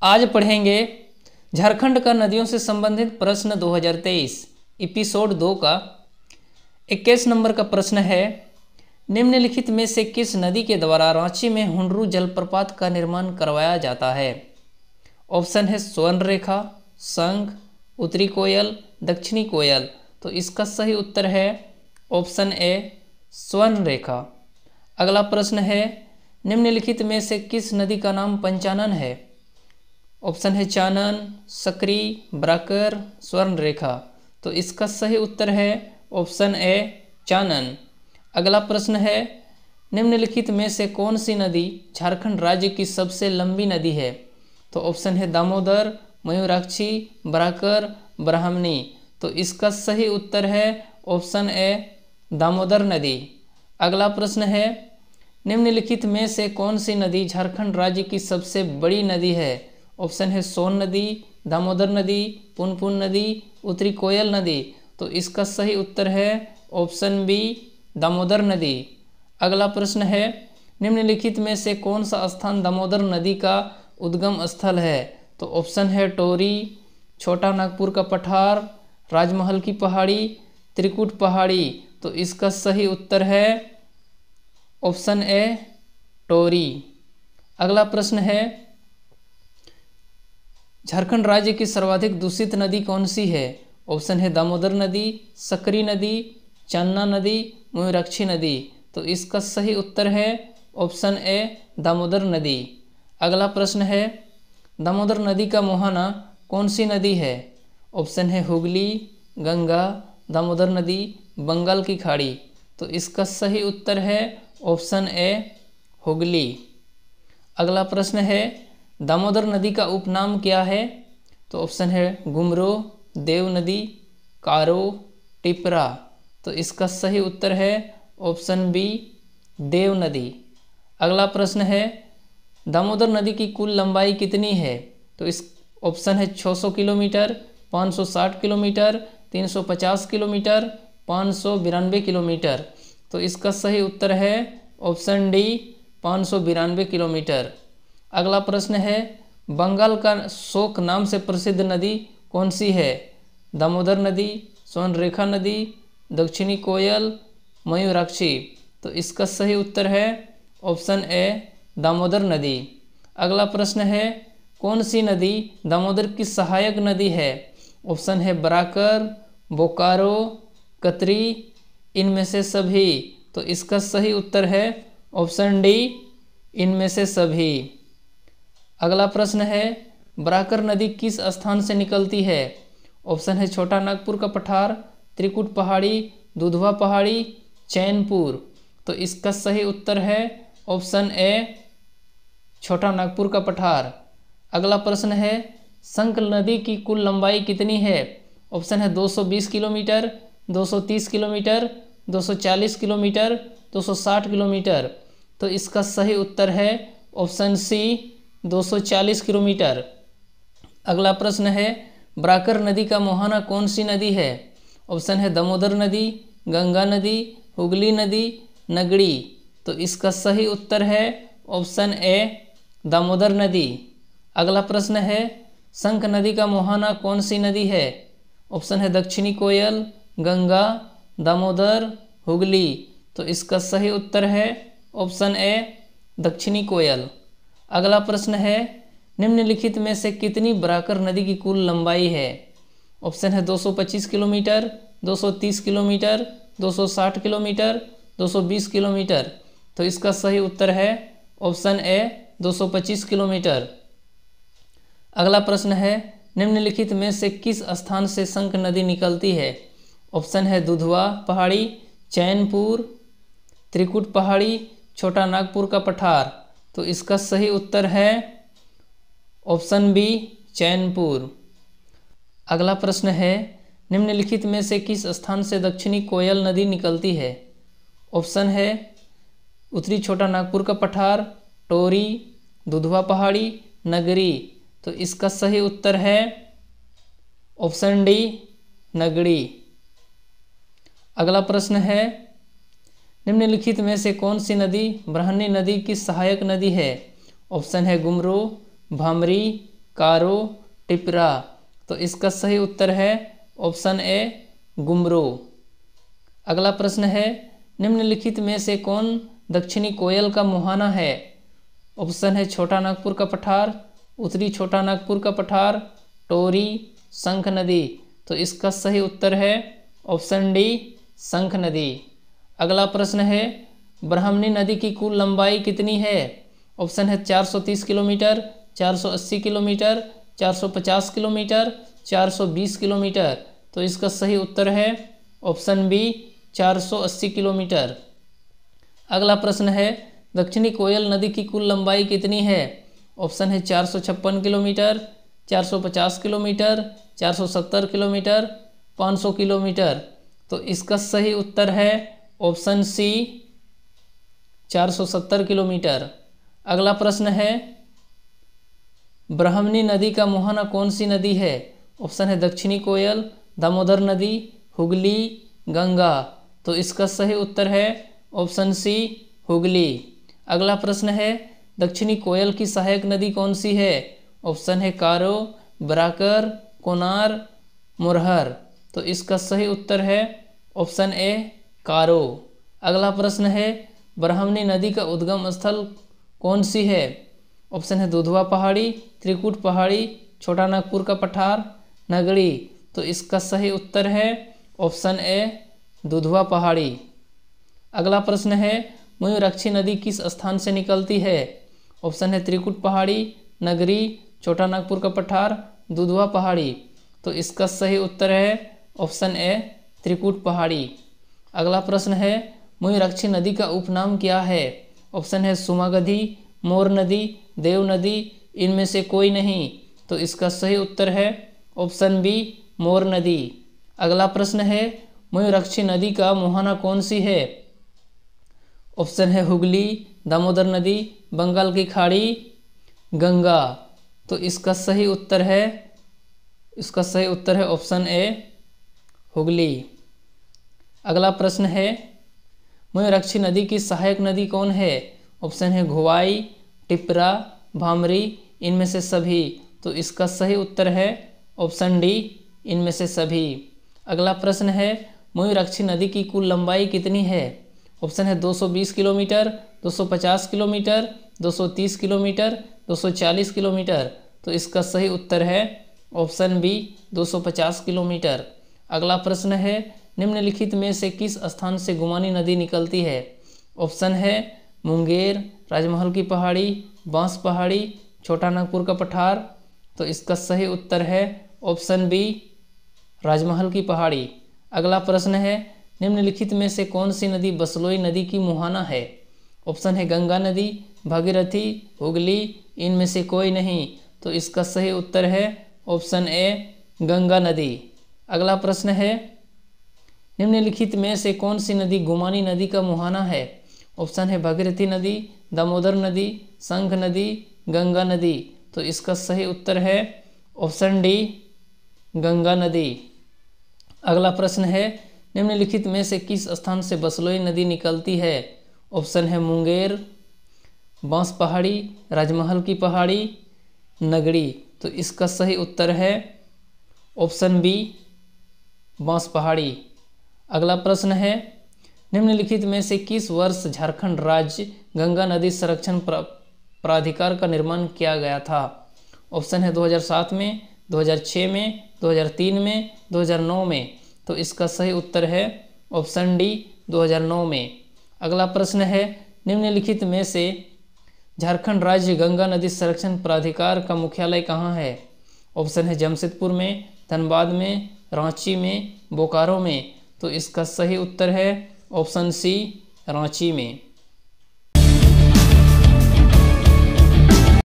आज पढ़ेंगे झारखंड का नदियों से संबंधित प्रश्न 2023 एपिसोड 2 का 21 नंबर का प्रश्न है। निम्नलिखित में से किस नदी के द्वारा रांची में हुंडरू जलप्रपात का निर्माण करवाया जाता है? ऑप्शन है स्वर्ण रेखा, शंख, उत्तरी कोयल, दक्षिणी कोयल। तो इसका सही उत्तर है ऑप्शन ए स्वर्ण रेखा। अगला प्रश्न है, निम्नलिखित में से किस नदी का नाम पंचानन है? ऑप्शन है चानन, सकरी, ब्राकर, स्वर्ण रेखा। तो इसका सही उत्तर है ऑप्शन ए चानन। अगला प्रश्न है, निम्नलिखित में से कौन सी नदी झारखंड राज्य की सबसे लंबी नदी है? तो ऑप्शन है दामोदर, मयूराक्षी, ब्राकर, ब्राह्मणी। तो इसका सही उत्तर है ऑप्शन ए दामोदर नदी। अगला प्रश्न है, निम्नलिखित में से कौन सी नदी झारखंड राज्य की सबसे बड़ी नदी है? ऑप्शन है सोन नदी, दामोदर नदी, पुनपुन नदी, उत्तरी कोयल नदी। तो इसका सही उत्तर है ऑप्शन बी दामोदर नदी। अगला प्रश्न है, निम्नलिखित में से कौन सा स्थान दामोदर नदी का उद्गम स्थल है? तो ऑप्शन है टोरी, छोटा नागपुर का पठार, राजमहल की पहाड़ी, त्रिकुट पहाड़ी। तो इसका सही उत्तर है ऑप्शन ए टोरी। अगला प्रश्न है, झारखंड राज्य की सर्वाधिक दूषित नदी कौन सी है? ऑप्शन है दामोदर नदी, सकरी नदी, चन्ना नदी, मयूराक्षी नदी। तो इसका सही उत्तर है ऑप्शन ए दामोदर नदी। अगला प्रश्न है, दामोदर नदी का मुहाना कौन सी नदी है? ऑप्शन है हुगली, गंगा, दामोदर नदी, बंगाल की खाड़ी। तो इसका सही उत्तर है ऑप्शन ए हुगली। अगला प्रश्न है, दामोदर नदी का उपनाम क्या है? तो ऑप्शन है गुमरो, देव नदी, कारो, टिपरा। तो इसका सही उत्तर है ऑप्शन बी देव नदी। अगला प्रश्न है, दामोदर नदी की कुल लंबाई कितनी है? तो इस ऑप्शन है 600 किलोमीटर, 560 किलोमीटर, 350 किलोमीटर, 592 किलोमीटर। तो इसका सही उत्तर है ऑप्शन डी 592 किलोमीटर। अगला प्रश्न है, बंगाल का शोक नाम से प्रसिद्ध नदी कौन सी है? दामोदर नदी, स्वर्ण रेखा नदी, दक्षिणी कोयल, मयूराक्षी। तो इसका सही उत्तर है ऑप्शन ए दामोदर नदी। अगला प्रश्न है, कौन सी नदी दामोदर की सहायक नदी है? ऑप्शन है बराकर, बोकारो, कतरी, इनमें से सभी। तो इसका सही उत्तर है ऑप्शन डी इनमें से सभी। अगला प्रश्न है, बराकर नदी किस स्थान से निकलती है? ऑप्शन है छोटा नागपुर का पठार, त्रिकुट पहाड़ी, दुधवा पहाड़ी, चैनपुर। तो इसका सही उत्तर है ऑप्शन ए छोटा नागपुर का पठार। अगला प्रश्न है, शंख नदी की कुल लंबाई कितनी है? ऑप्शन है 220 किलोमीटर, 230 किलोमीटर, 240 किलोमीटर, 260 किलोमीटर। तो इसका सही उत्तर है ऑप्शन सी 240 किलोमीटर। अगला प्रश्न है, बराकर नदी का मुहाना कौन सी नदी है? ऑप्शन है दामोदर नदी, गंगा नदी, हुगली नदी, नगड़ी। तो इसका सही उत्तर है ऑप्शन ए दामोदर नदी। अगला प्रश्न है, शंख नदी का मुहाना कौन सी नदी है? ऑप्शन है दक्षिणी कोयल, गंगा, दामोदर, हुगली। तो इसका सही उत्तर है ऑप्शन ए दक्षिणी कोयल। अगला प्रश्न है, निम्नलिखित में से कितनी बराकर नदी की कुल लंबाई है? ऑप्शन है 225 किलोमीटर, 230 किलोमीटर, 260 किलोमीटर, 220 किलोमीटर। तो इसका सही उत्तर है ऑप्शन ए 225 किलोमीटर। अगला प्रश्न है, निम्नलिखित में से किस स्थान से शंख नदी निकलती है? ऑप्शन है दुधवा पहाड़ी, चैनपुर, त्रिकुट पहाड़ी, छोटा नागपुर का पठार। तो इसका सही उत्तर है ऑप्शन बी चैनपुर। अगला प्रश्न है, निम्नलिखित में से किस स्थान से दक्षिणी कोयल नदी निकलती है? ऑप्शन है उत्तरी छोटा नागपुर का पठार, टोरी, दुधवा पहाड़ी, नगरी। तो इसका सही उत्तर है ऑप्शन डी नगड़ी। अगला प्रश्न है, निम्नलिखित में से कौन सी नदी ब्राह्मणी नदी की सहायक नदी है? ऑप्शन है गुमरो, भामरी, कारो टिपरा। तो इसका सही उत्तर है ऑप्शन ए गुमरो। अगला प्रश्न है निम्नलिखित में से कौन दक्षिणी कोयल का मुहाना है? ऑप्शन है छोटा नागपुर का पठार, उत्तरी छोटा नागपुर का पठार, टोरी, शंख नदी। तो इसका सही उत्तर है ऑप्शन डी शंख नदी। अगला प्रश्न है ब्राह्मणी नदी की कुल लंबाई कितनी है? ऑप्शन है 430 किलोमीटर, 480 किलोमीटर, 450 किलोमीटर, 420 किलोमीटर। तो इसका सही उत्तर है ऑप्शन बी 480 किलोमीटर। अगला प्रश्न है दक्षिणी कोयल नदी की कुल लंबाई कितनी है? ऑप्शन है 456 किलोमीटर, 450 किलोमीटर, 470 किलोमीटर, 500 किलोमीटर। तो इसका सही उत्तर है ऑप्शन सी 470 किलोमीटर। अगला प्रश्न है ब्राह्मणी नदी का मुहाना कौन सी नदी है? ऑप्शन है दक्षिणी कोयल, दामोदर नदी, हुगली, गंगा। तो इसका सही उत्तर है ऑप्शन सी हुगली। अगला प्रश्न है दक्षिणी कोयल की सहायक नदी कौन सी है? ऑप्शन है कारो, बराकर, कोनार, मुरहर। तो इसका सही उत्तर है ऑप्शन ए कारो। अगला प्रश्न है ब्राह्मणी नदी का उद्गम स्थल कौन सी है? ऑप्शन है दुधवा पहाड़ी, त्रिकुट पहाड़ी, छोटा नागपुर का पठार, नगड़ी। तो इसका सही उत्तर है ऑप्शन ए दुधवा पहाड़ी। अगला प्रश्न है मयूराक्षी नदी किस स्थान से निकलती है? ऑप्शन है त्रिकुट पहाड़ी, नगरी, छोटा नागपुर का पठार, दुधवा पहाड़ी। तो इसका सही उत्तर है ऑप्शन ए त्रिकुट पहाड़ी। अगला प्रश्न है मयूराक्षी नदी का उपनाम क्या है? ऑप्शन है सुमागधी, मोर नदी, देव नदी, इनमें से कोई नहीं। तो इसका सही उत्तर है ऑप्शन बी मोर नदी। अगला प्रश्न है मयूराक्षी नदी का मुहाना कौन सी है? ऑप्शन है हुगली, दामोदर नदी, बंगाल की खाड़ी, गंगा। तो इसका सही उत्तर है ऑप्शन ए हुगली। अगला प्रश्न है मयूराक्षी नदी की सहायक नदी कौन है? ऑप्शन है घुवाई, टिपरा, भामरी, इनमें से सभी। तो इसका सही उत्तर है ऑप्शन डी इनमें से सभी। अगला प्रश्न है मयूराक्षी नदी की कुल लंबाई कितनी है? ऑप्शन है 220 किलोमीटर, 250 किलोमीटर, 230 किलोमीटर, 240 किलोमीटर। तो इसका सही उत्तर है ऑप्शन बी 250 किलोमीटर। अगला प्रश्न है निम्नलिखित में से किस स्थान से गुमानी नदी निकलती है? ऑप्शन है मुंगेर, राजमहल की पहाड़ी, बांस पहाड़ी, छोटा नागपुर का पठार। तो इसका सही उत्तर है ऑप्शन बी राजमहल की पहाड़ी। अगला प्रश्न है निम्नलिखित में से कौन सी नदी बसलोई नदी की मुहाना है? ऑप्शन है गंगा नदी, भागीरथी, हुगली, इनमें से कोई नहीं। तो इसका सही उत्तर है ऑप्शन ए गंगा नदी। अगला प्रश्न है निम्नलिखित में से कौन सी नदी गुमानी नदी का मुहाना है? ऑप्शन है भागीरथी नदी, दामोदर नदी, शंख नदी, गंगा नदी। तो इसका सही उत्तर है ऑप्शन डी गंगा नदी। अगला प्रश्न है निम्नलिखित में से किस स्थान से बसलोई नदी निकलती है? ऑप्शन है मुंगेर, बांस पहाड़ी, राजमहल की पहाड़ी, नगड़ी। तो इसका सही उत्तर है ऑप्शन बी बांस पहाड़ी। अगला प्रश्न है निम्नलिखित में से किस वर्ष झारखंड राज्य गंगा नदी संरक्षण प्राधिकार का निर्माण किया गया था? ऑप्शन है 2007 में, 2006 में, 2003 में, 2009 में। तो इसका सही उत्तर है ऑप्शन डी 2009 में। अगला प्रश्न है निम्नलिखित में से झारखंड राज्य गंगा नदी संरक्षण प्राधिकार का मुख्यालय कहाँ है? ऑप्शन है जमशेदपुर में, धनबाद में, रांची में, बोकारो में। तो इसका सही उत्तर है ऑप्शन सी रांची में।